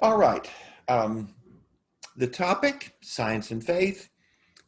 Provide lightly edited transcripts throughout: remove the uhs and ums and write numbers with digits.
All right. Um, the topic, science and faith.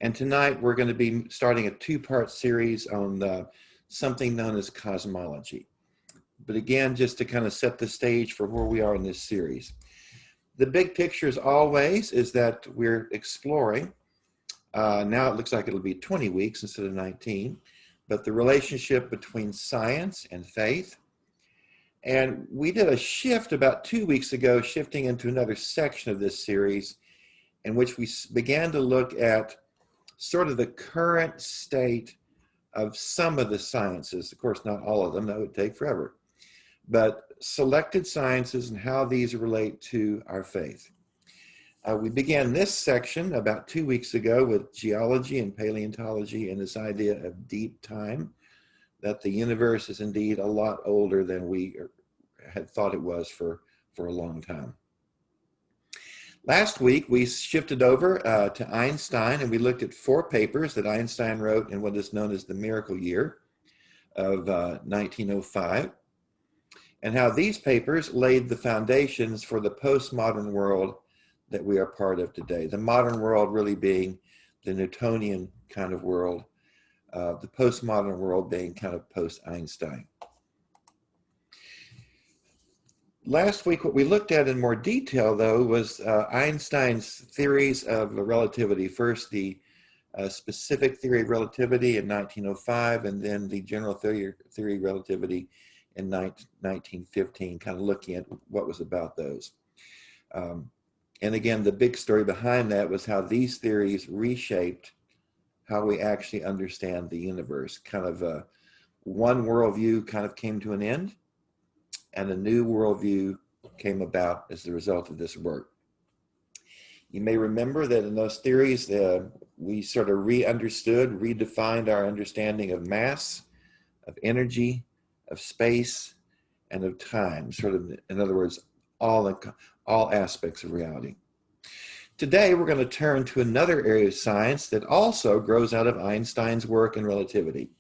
And tonight we're going to be starting a two-part series on something known as cosmology. But again, just to kind of set the stage for where we are in this series. The big picture, as always, is that we're exploring. Now it looks like it'll be 20 weeks instead of 19. But the relationship between science and faith. And we did a shift about 2 weeks ago, shifting into another section of this series in which we began to look at sort of the current state of some of the sciences. Of course, not all of them, that would take forever, but selected sciences and how these relate to our faith. We began this section about 2 weeks ago with geology and paleontology and this idea of deep time, that the universe is indeed a lot older than we had thought it was for a long time. Last week, we shifted over to Einstein, and we looked at 4 papers that Einstein wrote in what is known as the miracle year of 1905, and how these papers laid the foundations for the postmodern world that we are part of today. The modern world really being the Newtonian kind of world, the postmodern world being kind of post-Einstein. Last week, what we looked at in more detail, though, was Einstein's theories of relativity. First, the specific theory of relativity in 1905, and then the general theory of relativity in 1915, kind of looking at what was about those. And again, the big story behind that was how these theories reshaped how we actually understand the universe. Kind of one worldview kind of came to an end, and a new worldview came about as the result of this work. You may remember that in those theories, we sort of re-understood, redefined our understanding of mass, of energy, of space, and of time. Sort of, in other words, all aspects of reality. Today, we're going to turn to another area of science that also grows out of Einstein's work in relativity.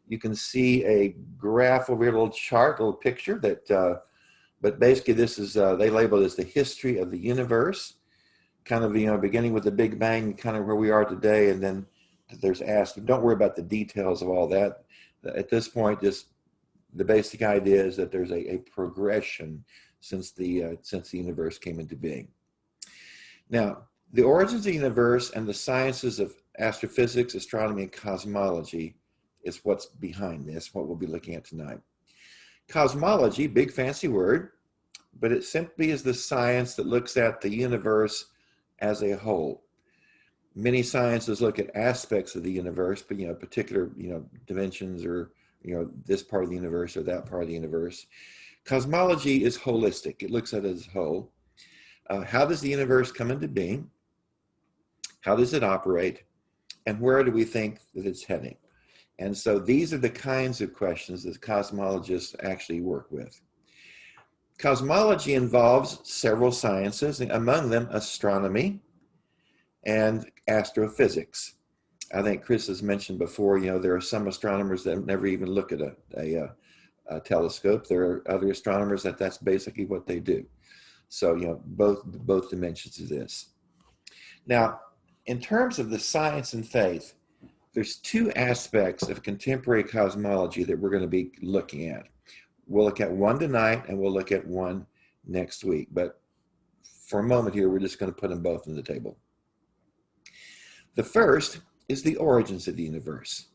You can see a graph over here, a little chart, a little picture that, but basically this is, they label it as the history of the universe, kind of, beginning with the Big Bang, kind of where we are today, and then there's asked, don't worry about the details of all that. At this point, just the basic idea is that there's a progression since the universe came into being. Now, the origins of the universe and the sciences of astrophysics, astronomy, and cosmology is what's behind this, what we'll be looking at tonight. Cosmology, big fancy word, but it simply is the science that looks at the universe as a whole. Many sciences look at aspects of the universe, but particular dimensions, or this part of the universe or that part of the universe. Cosmology is holistic. It looks at it as a whole. How does the universe come into being? How does it operate? And where do we think that it's heading? And so these are the kinds of questions that cosmologists actually work with. Cosmology involves several sciences, among them astronomy and astrophysics. I think Chris has mentioned before, there are some astronomers that never even look at a telescope. There are other astronomers that's basically what they do. So, both dimensions of this. Now, in terms of the science and faith, there's 2 aspects of contemporary cosmology that we're going to be looking at. We'll look at one tonight, and we'll look at one next week. But for a moment here, we're just going to put them both on the table. The first is the origins of the universe.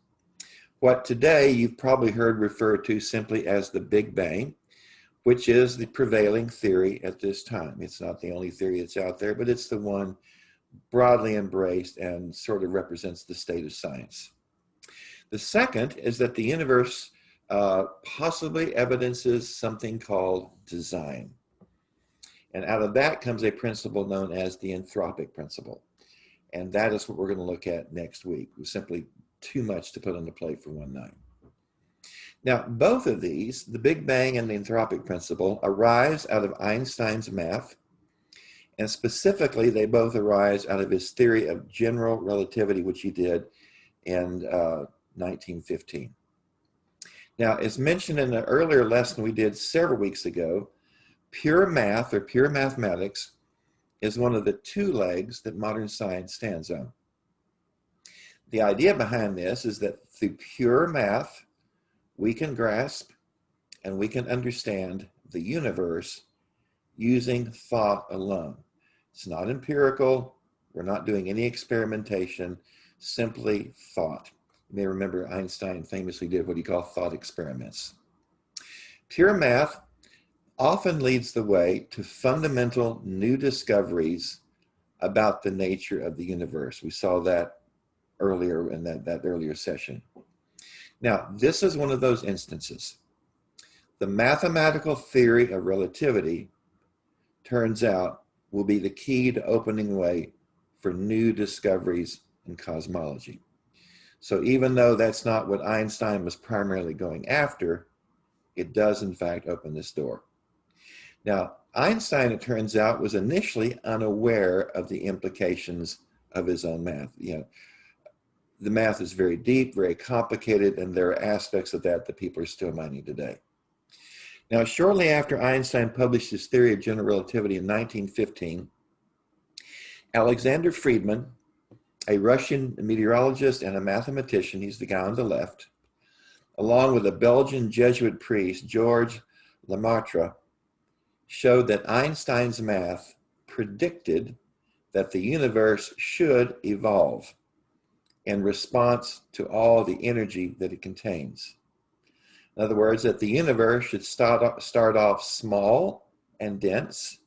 What today you've probably heard referred to simply as the Big Bang, which is the prevailing theory at this time. It's not the only theory that's out there, but it's the one broadly embraced and sort of represents the state of science. The second is that the universe possibly evidences something called design. And out of that comes a principle known as the Anthropic Principle. And that is what we're going to look at next week. It was simply too much to put on the plate for one night. Now, both of these, the Big Bang and the Anthropic Principle, arise out of Einstein's math. And specifically, they both arise out of his theory of general relativity, which he did in 1915. Now, as mentioned in an earlier lesson we did several weeks ago, pure math or pure mathematics is one of the two legs that modern science stands on. The idea behind this is that through pure math, we can grasp and we can understand the universe using thought alone. It's not empirical. We're not doing any experimentation, simply thought. You may remember Einstein famously did what he called thought experiments. Pure math often leads the way to fundamental new discoveries about the nature of the universe. We saw that earlier in that earlier session. Now, this is one of those instances. The mathematical theory of relativity, turns out, will be the key to opening way for new discoveries in cosmology. So even though that's not what Einstein was primarily going after, it does in fact open this door. Now, Einstein, it turns out, was initially unaware of the implications of his own math. The math is very deep, very complicated, and there are aspects of that that people are still mining today. Now, shortly after Einstein published his theory of general relativity in 1915, Alexander Friedmann, a Russian meteorologist and a mathematician, he's the guy on the left, along with a Belgian Jesuit priest, Georges Lemaitre, showed that Einstein's math predicted that the universe should evolve in response to all the energy that it contains. In other words, that the universe should start off small and dense,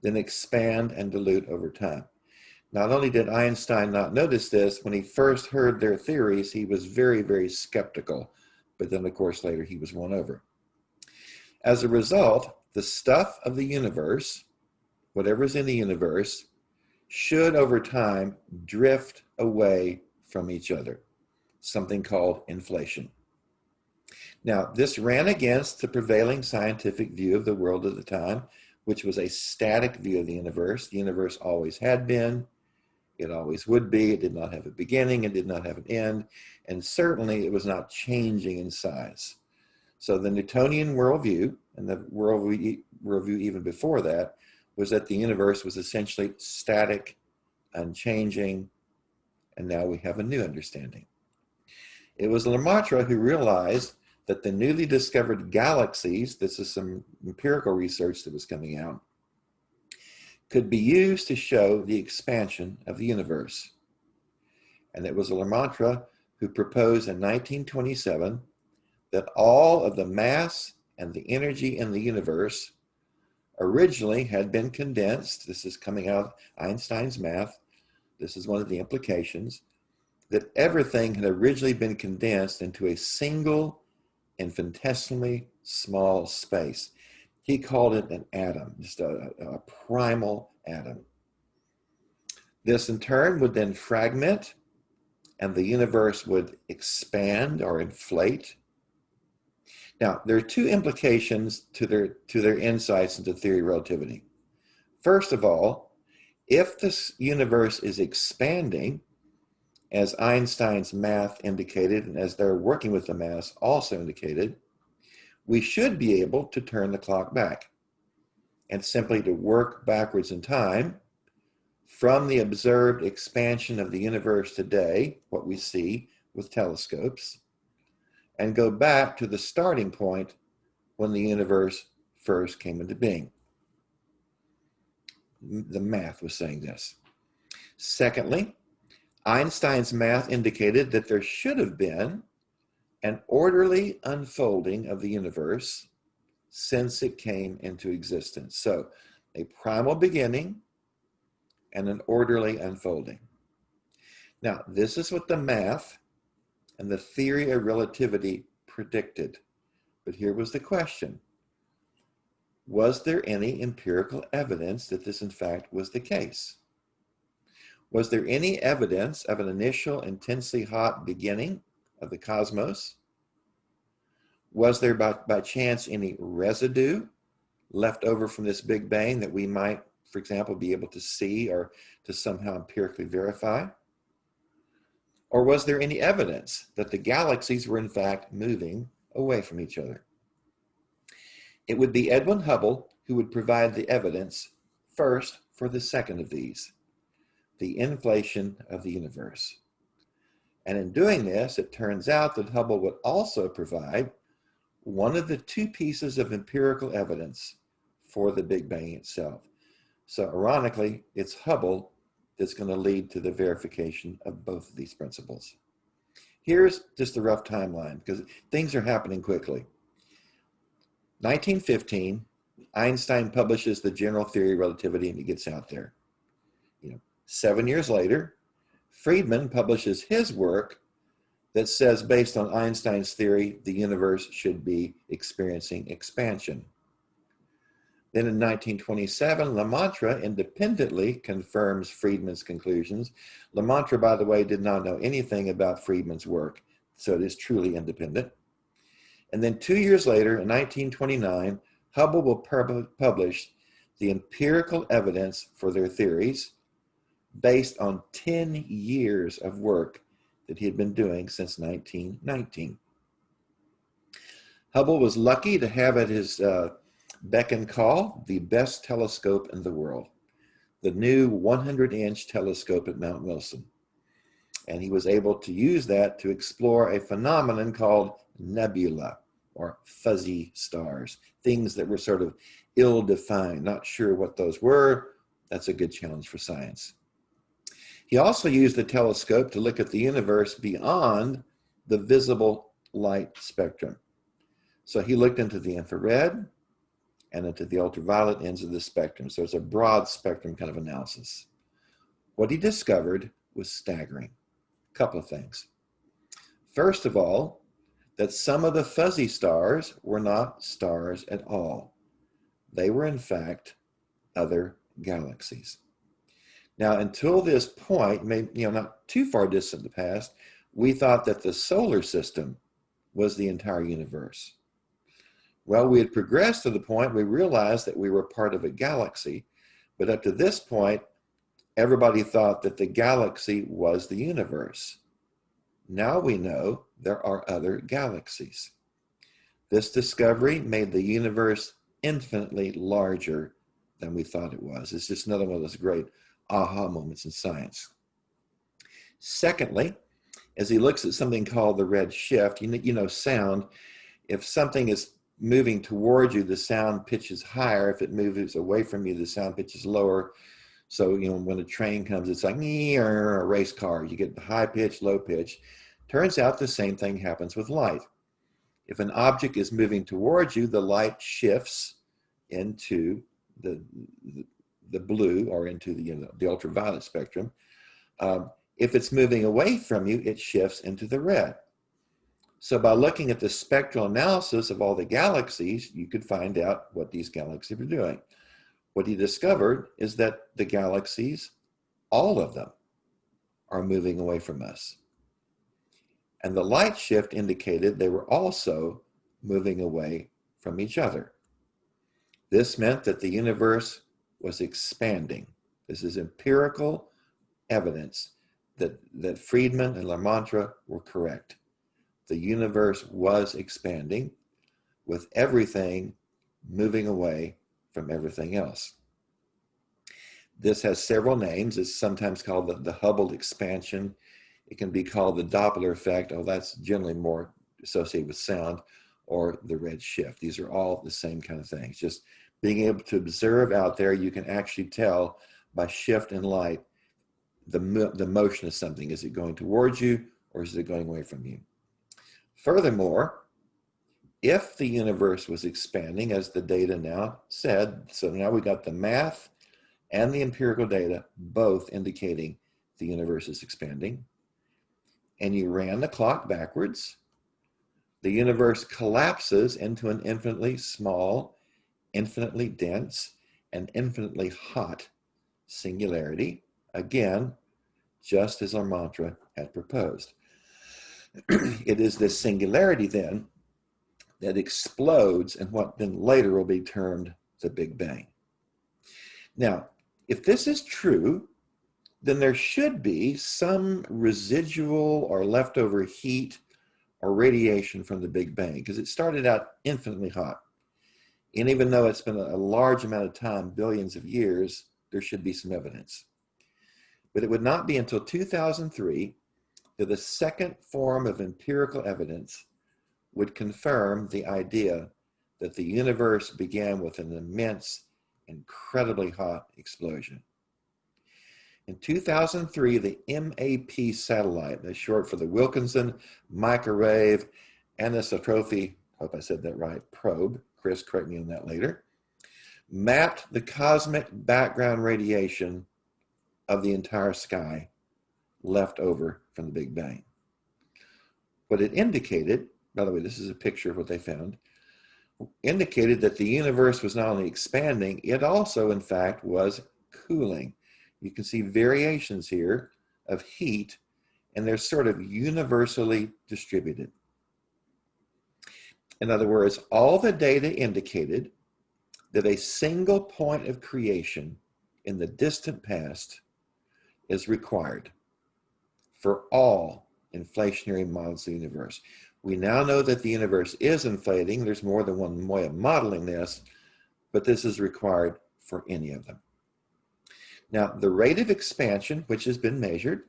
then expand and dilute over time. Not only did Einstein not notice this, when he first heard their theories, he was very, very skeptical. But then, of course, later he was won over. As a result, the stuff of the universe, whatever's in the universe, should over time drift away from each other, something called inflation. Now, this ran against the prevailing scientific view of the world at the time, which was a static view of the universe. The universe always had been, it always would be, it did not have a beginning, it did not have an end, and certainly it was not changing in size. So the Newtonian worldview, and the worldview even before that, was that the universe was essentially static, unchanging, and now we have a new understanding. It was Lemaitre who realized that the newly discovered galaxies, this is some empirical research that was coming out, could be used to show the expansion of the universe. And it was Lemaitre who proposed in 1927 that all of the mass and the energy in the universe originally had been condensed. This is coming out of Einstein's math. This is one of the implications, that everything had originally been condensed into a single infinitesimally small space. He called it an atom, just a primal atom. This in turn would then fragment, and the universe would expand or inflate. Now, there are two implications to their insights into theory of relativity. First of all, if this universe is expanding, as Einstein's math indicated, and as they're working with the math also indicated, we should be able to turn the clock back and simply to work backwards in time from the observed expansion of the universe today, what we see with telescopes, and go back to the starting point when the universe first came into being. The math was saying this. Secondly, Einstein's math indicated that there should have been an orderly unfolding of the universe since it came into existence. So, a primal beginning and an orderly unfolding. Now, this is what the math and the theory of relativity predicted. But here was the question. Was there any empirical evidence that this in fact was the case? Was there any evidence of an initial intensely hot beginning of the cosmos? Was there by chance any residue left over from this Big Bang that we might, for example, be able to see or to somehow empirically verify? Or was there any evidence that the galaxies were in fact moving away from each other? It would be Edwin Hubble who would provide the evidence first for the second of these, the inflation of the universe. And in doing this, it turns out that Hubble would also provide one of the two pieces of empirical evidence for the Big Bang itself. So ironically, it's Hubble that's going to lead to the verification of both of these principles. Here's just a rough timeline because things are happening quickly. 1915, Einstein publishes the general theory of relativity and it gets out there. 7 years later, Friedman publishes his work that says, based on Einstein's theory, the universe should be experiencing expansion. Then in 1927, Lemaitre independently confirms Friedman's conclusions. Lemaitre, by the way, did not know anything about Friedman's work, so it is truly independent. And then 2 years later, in 1929, Hubble will publish the empirical evidence for their theories based on 10 years of work that he had been doing since 1919. Hubble was lucky to have at his beck and call the best telescope in the world, the new 100-inch telescope at Mount Wilson. And he was able to use that to explore a phenomenon called nebula, or fuzzy stars, things that were sort of ill-defined, not sure what those were. That's a good challenge for science. He also used the telescope to look at the universe beyond the visible light spectrum. So he looked into the infrared and into the ultraviolet ends of the spectrum. So it's a broad spectrum kind of analysis. What he discovered was staggering. A couple of things. First of all, that some of the fuzzy stars were not stars at all. They were, in fact, other galaxies. Now, until this point, maybe, not too far distant in the past, we thought that the solar system was the entire universe. Well, we had progressed to the point we realized that we were part of a galaxy, but up to this point, everybody thought that the galaxy was the universe. Now we know there are other galaxies. This discovery made the universe infinitely larger than we thought it was. It's just another one of those great aha moments in science. Secondly, as he looks at something called the red shift, sound, if something is moving towards you, the sound pitch is higher. If it moves away from you, the sound pitch is lower. So, when a train comes, it's like a race car. You get the high pitch, low pitch. Turns out the same thing happens with light. If an object is moving towards you, the light shifts into the blue or into the ultraviolet spectrum. If it's moving away from you, it shifts into the red. So by looking at the spectral analysis of all the galaxies, you could find out what these galaxies were doing. What he discovered is that the galaxies, all of them, are moving away from us. And the light shift indicated they were also moving away from each other. This meant that the universe was expanding. This is empirical evidence that Friedman and Lemaitre were correct. The universe was expanding with everything moving away from everything else. This has several names. It's sometimes called the Hubble Expansion. It can be called the Doppler effect. Oh, that's generally more associated with sound, or the red shift. These are all the same kind of things. Just being able to observe out there, you can actually tell by shift in light the motion of something. Is it going towards you or is it going away from you? Furthermore, if the universe was expanding, as the data now said, so now we got the math and the empirical data both indicating the universe is expanding, and you ran the clock backwards, the universe collapses into an infinitely small, infinitely dense, and infinitely hot singularity, again, just as Lemaitre had proposed. It is this singularity then that explodes in what then later will be termed the Big Bang. Now, if this is true, then there should be some residual or leftover heat or radiation from the Big Bang, because it started out infinitely hot. And even though it's been a large amount of time, billions of years, there should be some evidence. But it would not be until 2003 that the second form of empirical evidence would confirm the idea that the universe began with an immense, incredibly hot explosion. In 2003, the MAP satellite, that's short for the Wilkinson Microwave Anisotropy, hope I said that right, probe, Chris, correct me on that later, mapped the cosmic background radiation of the entire sky left over from the Big Bang. What it indicated, by the way, this is a picture of what they found, indicated that the universe was not only expanding, it also, in fact, was cooling. You can see variations here of heat, and they're sort of universally distributed. In other words, all the data indicated that a single point of creation in the distant past is required for all inflationary models of the universe. We now know that the universe is inflating. There's more than one way of modeling this, but this is required for any of them. Now, the rate of expansion, which has been measured,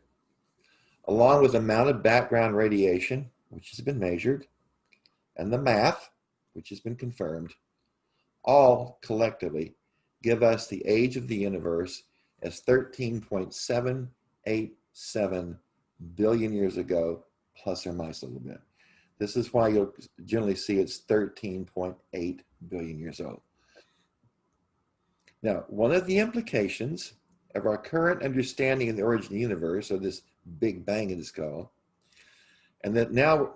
along with the amount of background radiation, which has been measured, and the math, which has been confirmed, all collectively give us the age of the universe as 13.787 billion years ago, plus or minus a little bit. This is why you'll generally see it's 13.8 billion years old. Now, one of the implications of our current understanding of the origin of the universe, or this Big Bang it is called, and that now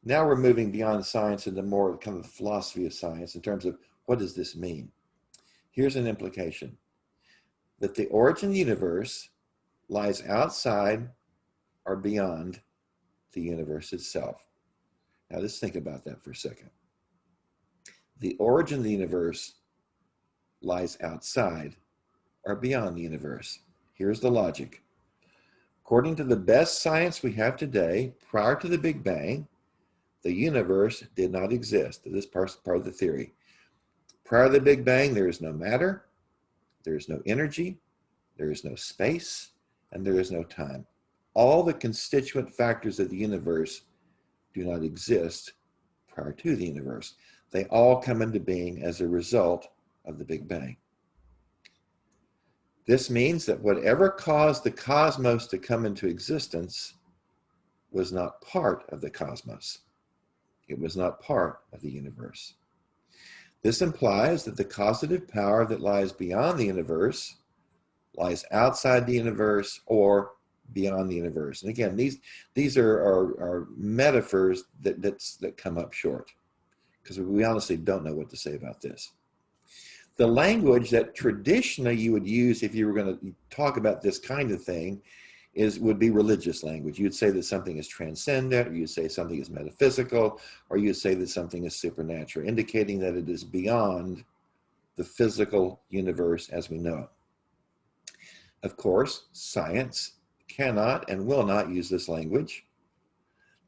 we're moving beyond science into more kind of the philosophy of science in terms of what does this mean? Here's an implication, that the origin of the universe lies outside or beyond the universe itself. Now let's think about that for a second. The origin of the universe lies outside or beyond the universe. Here's the logic. According to the best science we have today, prior to the Big Bang, the universe did not exist. This is part of the theory. Prior to the Big Bang, there is no matter, there is no energy, there is no space, and there is no time. All the constituent factors of the universe do not exist prior to the universe. They all come into being as a result of the Big Bang. This means that whatever caused the cosmos to come into existence was not part of the cosmos. It was not part of the universe. This implies that the causative power that lies beyond the universe lies outside the universe or beyond the universe. And again, these are metaphors that come up short, because we honestly don't know what to say about this. The language that traditionally you would use if you were going to talk about this kind of thing would be religious language. You'd say that something is transcendent, or you'd say something is metaphysical, or you'd say that something is supernatural, indicating that it is beyond the physical universe as we know it. Of course, science cannot and will not use this language.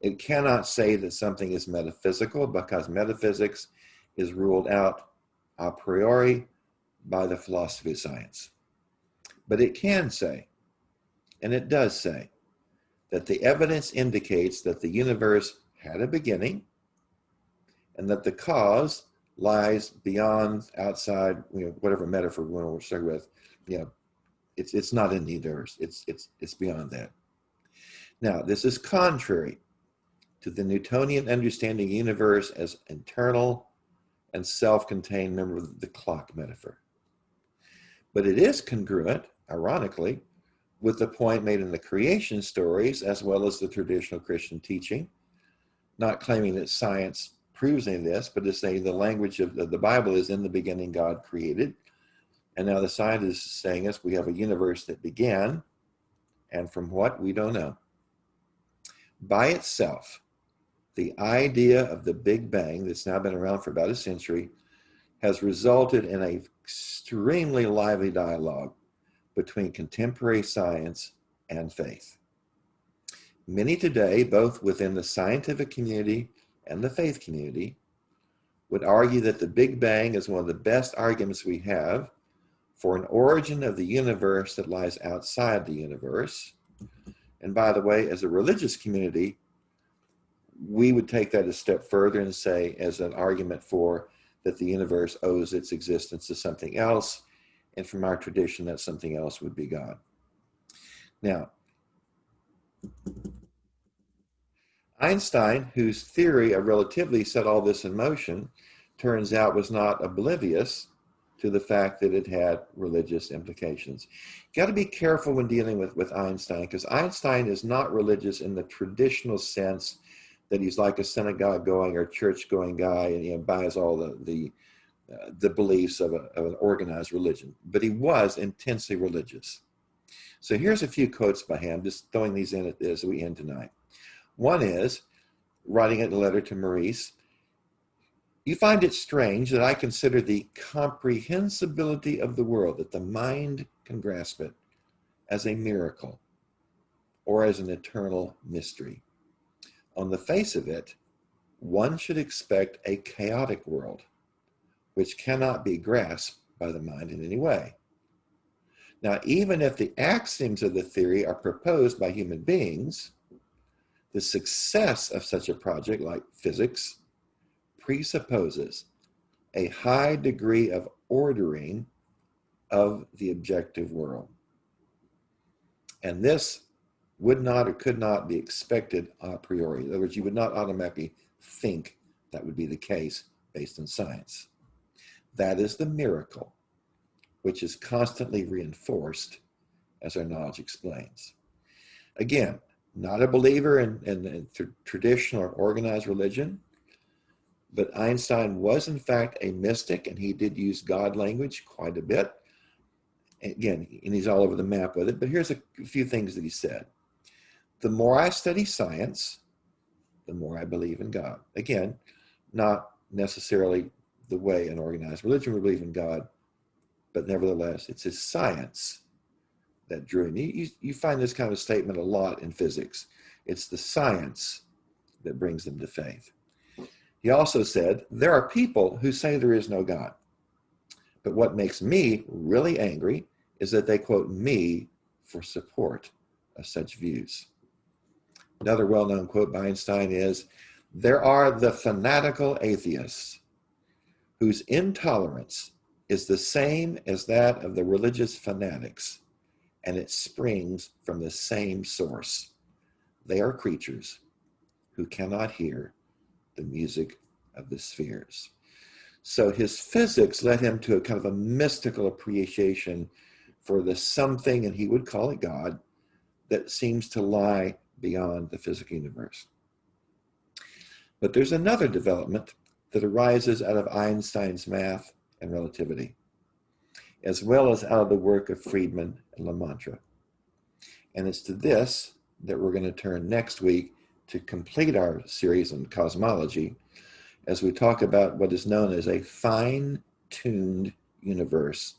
It cannot say that something is metaphysical, because metaphysics is ruled out a priori by the philosophy of science. But it can say, and it does say, that the evidence indicates that the universe had a beginning and that the cause lies beyond, outside, whatever metaphor we want to start with, it's not in the universe, it's beyond that. Now, this is contrary to the Newtonian understanding of the universe as internal and self-contained. Remember the clock metaphor. But it is congruent, ironically, with the point made in the creation stories, as well as the traditional Christian teaching, not claiming that science proves any of this, but to say the language of the Bible is, in the beginning God created. And now the scientists is saying us, we have a universe that began, and from what, we don't know. By itself, the idea of the Big Bang, that's now been around for about a century, has resulted in an extremely lively dialogue between contemporary science and faith. Many today, both within the scientific community and the faith community, would argue that the Big Bang is one of the best arguments we have for an origin of the universe that lies outside the universe. And by the way, as a religious community, we would take that a step further and say, as an argument for that the universe owes its existence to something else, and from our tradition, that something else would be God. Now, Einstein, whose theory of relativity set all this in motion, turns out was not oblivious to the fact that it had religious implications. You got to be careful when dealing with Einstein, because Einstein is not religious in the traditional sense that he's like a synagogue going or church going guy and buys all the beliefs of an organized religion. But he was intensely religious. So here's a few quotes by him, just throwing these in as we end tonight. One is, writing a letter to Maurice, "You find it strange that I consider the comprehensibility of the world, that the mind can grasp it, as a miracle or as an eternal mystery. On the face of it, one should expect a chaotic world, which cannot be grasped by the mind in any way. Now, even if the axioms of the theory are proposed by human beings, the success of such a project like physics presupposes a high degree of ordering of the objective world. And this would not or could not be expected a priori. In other words, you would not automatically think that would be the case based on science. That is the miracle, which is constantly reinforced as our knowledge explains." Again, not a believer in traditional or organized religion, but Einstein was in fact a mystic, and he did use God language quite a bit. Again, and he's all over the map with it, but here's a few things that he said. "The more I study science, the more I believe in God." Again, not necessarily the way an organized religion would believe in God, but nevertheless, it's his science that drew him. You find this kind of statement a lot in physics. It's the science that brings them to faith. He also said, "There are people who say there is no God. But what makes me really angry is that they quote me for support of such views." Another well-known quote by Einstein is, "There are the fanatical atheists whose intolerance is the same as that of the religious fanatics, and it springs from the same source. They are creatures who cannot hear the music of the spheres." So his physics led him to a kind of a mystical appreciation for the something, and he would call it God, that seems to lie beyond the physical universe. But there's another development that arises out of Einstein's math and relativity, as well as out of the work of Friedman and Lemaitre. And it's to this that we're going to turn next week to complete our series on cosmology, as we talk about what is known as a fine-tuned universe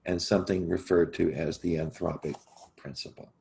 and something referred to as the Anthropic Principle.